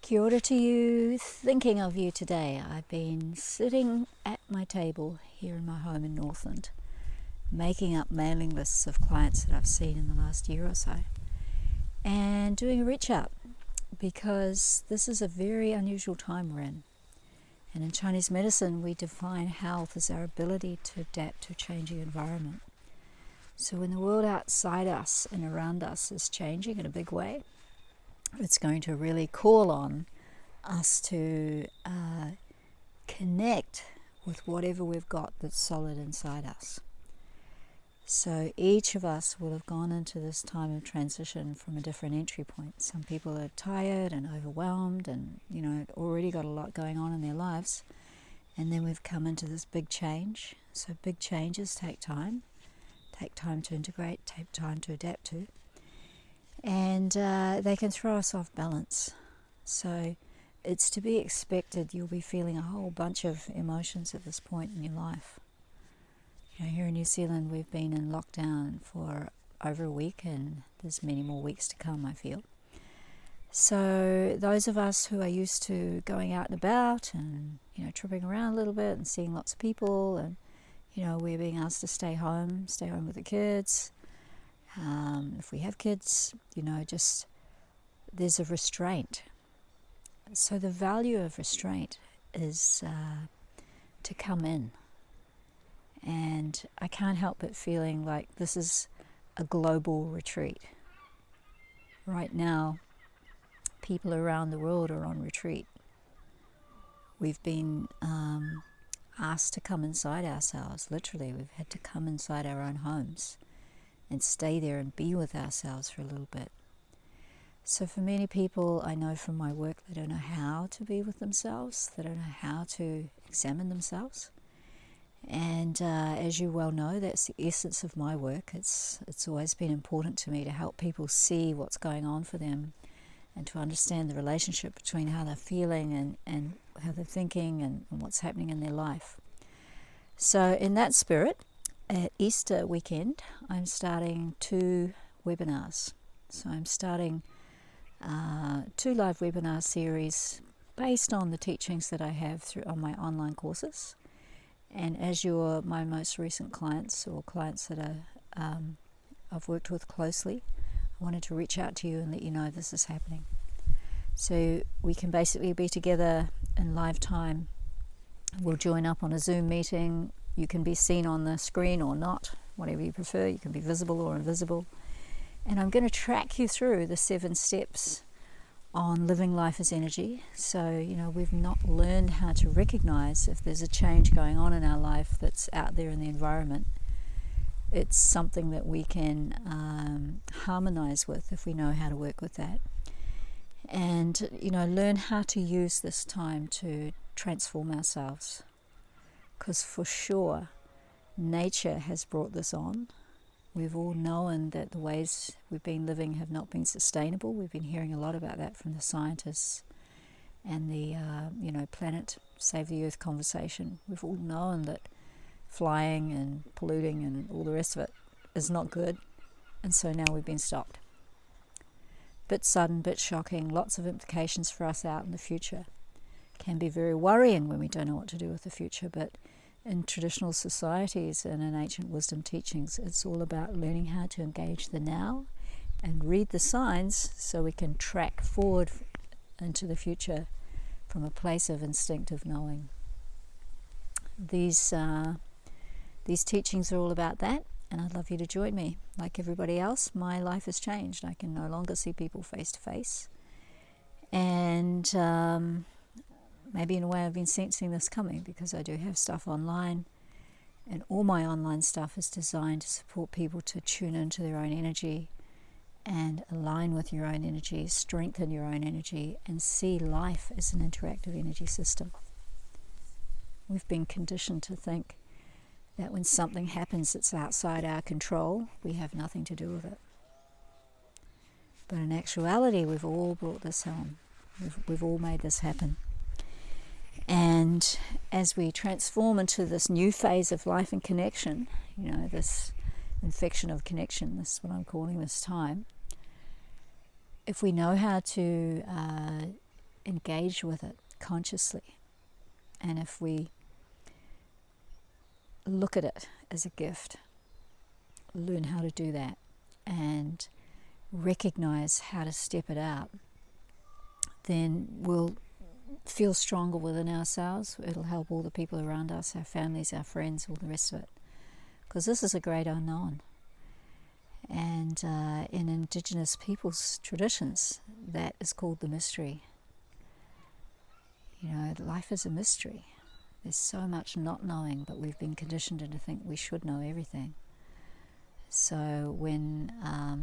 Kia ora to you, thinking of you today. I've been sitting at my table here in my home in Northland, making up mailing lists of clients that I've seen in the last year or so, and doing a reach out because this is a very unusual time we're in. And in Chinese medicine, we define health as our ability to adapt to a changing environment. So when the world outside us and around us is changing in a big way, it's going to really call on us to connect with whatever we've got that's solid inside us. So each of us will have gone into this time of transition from a different entry point. Some people are tired and overwhelmed and, already got a lot going on in their lives. And then we've come into this big change. So big changes take time to integrate, take time to adapt to. And they can throw us off balance. So it's to be expected you'll be feeling a whole bunch of emotions at this point in your life. Here in New Zealand we've been in lockdown for over a week, and there's many more weeks to come, I feel. So those of us who are used to going out and about and tripping around a little bit and seeing lots of people, and we're being asked to stay home with the kids. If we have kids, just there's a restraint. So the value of restraint is to come in. And I can't help but feeling like this is a global retreat. Right now, people around the world are on retreat. We've been asked to come inside ourselves, literally. We've had to come inside our own homes and stay there and be with ourselves for a little bit. So for many people, I know from my work, they don't know how to be with themselves. They don't know how to examine themselves. And as you well know, that's the essence of my work. It's always been important to me to help people see what's going on for them and to understand the relationship between how they're feeling and how they're thinking and what's happening in their life. So in that spirit, at Easter weekend, I'm starting 2 webinars. So I'm starting 2 live webinar series based on the teachings that I have on my online courses. And as you're my most recent clients or clients that I've worked with closely, I wanted to reach out to you and let you know this is happening. So we can basically be together in live time. We'll join up on a Zoom meeting. You can be seen on the screen or not, whatever you prefer. You can be visible or invisible. And I'm going to track you through the 7 steps on living life as energy. So, we've not learned how to recognize if there's a change going on in our life that's out there in the environment. It's something that we can harmonize with if we know how to work with that. And, learn how to use this time to transform ourselves. Because for sure, nature has brought this on. We've all known that the ways we've been living have not been sustainable. We've been hearing a lot about that from the scientists and the, planet save the earth conversation. We've all known that flying and polluting and all the rest of it is not good. And so now we've been stopped. Bit sudden, bit shocking, lots of implications for us out in the future. Can be very worrying when we don't know what to do with the future, but in traditional societies and in ancient wisdom teachings, it's all about learning how to engage the now and read the signs so we can track forward into the future from a place of instinctive knowing. These teachings are all about that, and I'd love you to join me. Like everybody else, my life has changed. I can no longer see people face to face. And maybe in a way I've been sensing this coming because I do have stuff online, and all my online stuff is designed to support people to tune into their own energy and align with your own energy, strengthen your own energy, and see life as an interactive energy system. We've been conditioned to think that when something happens that's outside our control, we have nothing to do with it. But in actuality, we've all brought this home. We've all made this happen. And as we transform into this new phase of life and connection, this infection of connection, this is what I'm calling this time, if we know how to engage with it consciously, and if we look at it as a gift, learn how to do that, and recognize how to step it out, then we'll feel stronger within ourselves. It'll help all the people around us, our families, our friends, all the rest of it. Because this is a great unknown. And in Indigenous peoples' traditions, that is called the mystery. You know, life is a mystery. There's so much not knowing, but we've been conditioned to think we should know everything. So when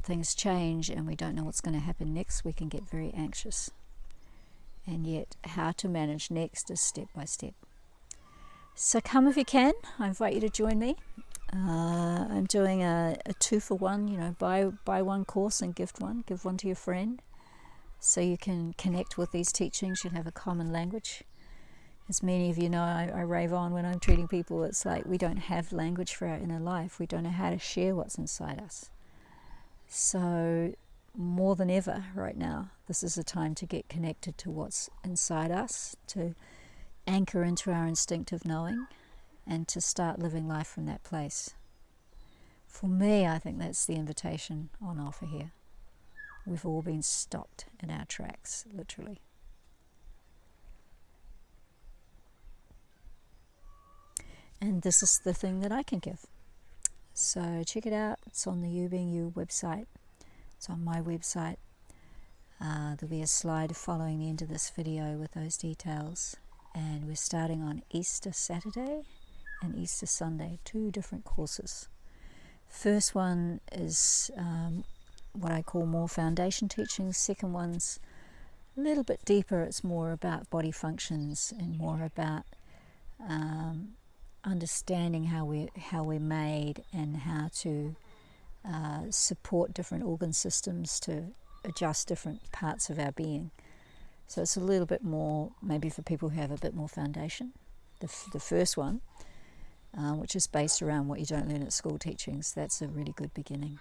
things change and we don't know what's going to happen next, we can get very anxious. And yet, how to manage next is step by step. So come if you can. I invite you to join me. I'm doing a 2-for-1, you know, buy one course and give one to your friend, so you can connect with these teachings. You'll have a common language. As many of you know, I rave on when I'm treating people. It's like we don't have language for our inner life. We don't know how to share what's inside us. So more than ever right now, this is a time to get connected to what's inside us, to anchor into our instinctive knowing, and to start living life from that place. For me, I think that's the invitation on offer here. We've all been stopped in our tracks, literally. And this is the thing that I can give. So check it out. It's on the You Being You website. It's on my website. There'll be a slide following the end of this video with those details. And we're starting on Easter Saturday and Easter Sunday, 2 different courses. First one is what I call more foundation teachings. Second one's a little bit deeper. It's more about body functions and more about understanding how we're made and how to support different organ systems to adjust different parts of our being. So it's a little bit more, maybe for people who have a bit more foundation. The first one, which is based around what you don't learn at school teachings, that's a really good beginning.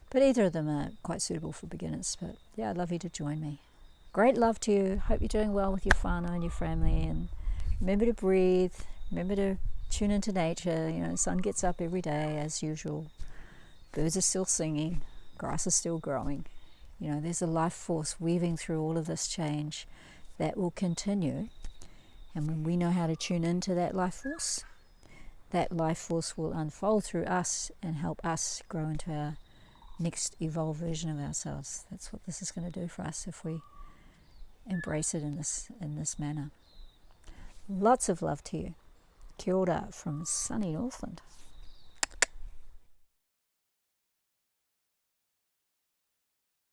But either of them are quite suitable for beginners. But yeah, I'd love you to join me. Great love to you. Hope you're doing well with your whānau and your family. And remember to breathe. Remember to tune into nature. You know, the sun gets up every day as usual. Birds are still singing. Grass is still growing. You know, there's a life force weaving through all of this change that will continue. And when we know how to tune into that life force will unfold through us and help us grow into our next evolved version of ourselves. That's what this is going to do for us if we embrace it in this manner. Lots of love to you. Kia ora from sunny Northland.